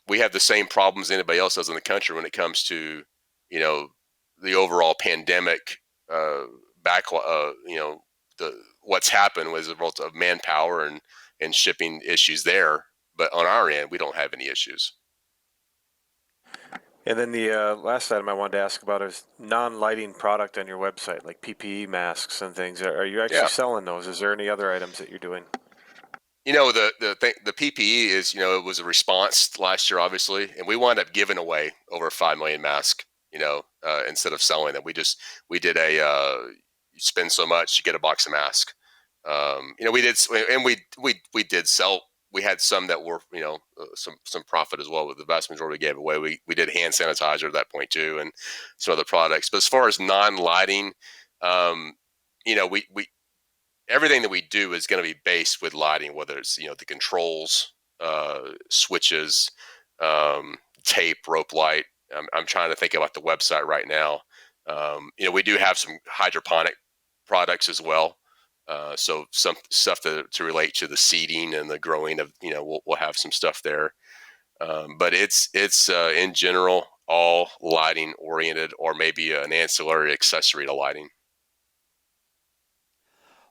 S3: we have the same problems anybody else does in the country when it comes to the overall pandemic backlog. What's happened was a result of manpower and shipping issues there. But on our end, we don't have any issues.
S2: And then the last item I wanted to ask about is non-lighting product on your website, like PPE masks and things. Are you actually selling those? Is there any other items that you're doing?
S3: The PPE is, it was a response last year, obviously, and we wound up giving away over 5 million masks, instead of selling them. We did you spend so much, you get a box of masks. We did, and we did sell. We had some that were, some profit as well, but the vast majority we gave away. We did hand sanitizer at that point too, and some other products. But as far as non-lighting, we everything that we do is going to be based with lighting, whether it's the controls, switches, tape, rope light. I'm trying to think about the website right now. We do have some hydroponic products as well. So some stuff to relate to the seeding and the growing of, we'll have some stuff there. But it's in general all lighting oriented, or maybe an ancillary accessory to lighting.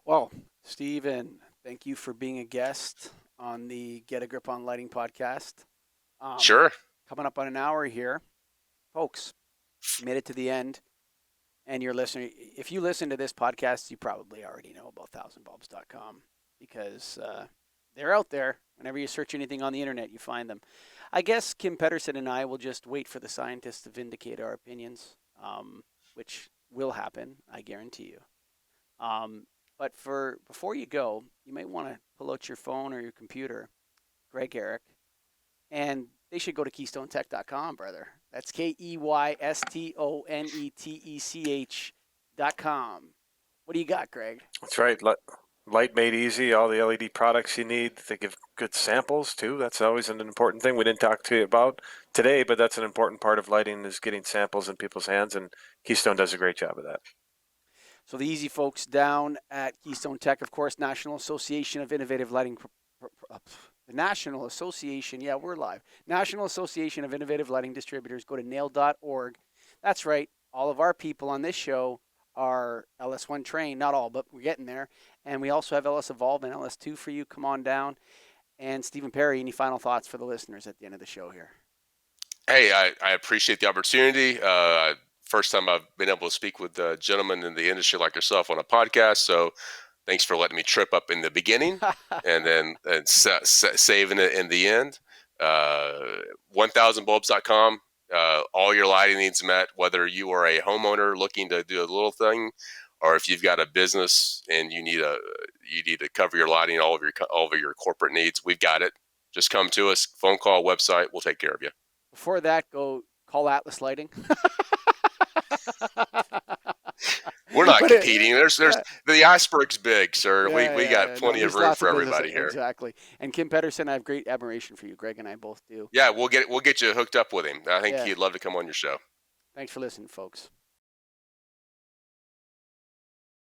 S1: Well, Steven, thank you for being a guest on the Get a Grip on Lighting podcast.
S3: Sure.
S1: Coming up on an hour here. Folks, made it to the end, and you're listening. If you listen to this podcast, you probably already know about thousandbulbs.com, because they're out there. Whenever you search anything on the internet, you find them. I guess Kim Peterson and I will just wait for the scientists to vindicate our opinions, which will happen, I guarantee you. But before you go, you might want to pull out your phone or your computer, Greg Ehrich, and they should go to KeystoneTech.com, brother. That's KeystoneTech.com. What do you got, Greg?
S2: That's right. Light made easy, all the LED products you need. They give good samples too. That's always an important thing we didn't talk to you about today, but that's an important part of lighting, is getting samples in people's hands, and Keystone does a great job of that.
S1: So the easy folks down at Keystone Tech, of course, National Association of Innovative Lighting. The National Association, yeah, we're live. National Association of Innovative Lighting Distributors. Go to nail.org. That's right. All of our people on this show are LS1 trained. Not all, but we're getting there. And we also have LS Evolve and LS2 for you. Come on down. And Stephen Perry, any final thoughts for the listeners at the end of the show here?
S3: Hey, I appreciate the opportunity. First time I've been able to speak with gentlemen in the industry like yourself on a podcast. So thanks for letting me trip up in the beginning and then saving it in the end. 1000bulbs.com. All your lighting needs met, whether you are a homeowner looking to do a little thing, or if you've got a business and you need to cover your lighting, all of your corporate needs. We've got it. Just come to us, phone call, website. We'll take care of you.
S1: Before that, go call Atlas Lighting.
S3: We're not competing. There's the iceberg's big, sir. We got plenty of room for everybody here.
S1: Exactly. And Kim Peterson, I have great admiration for you. Greg and I both do.
S3: Yeah, we'll get you hooked up with him. I think he'd love to come on your show.
S1: Thanks for listening, folks.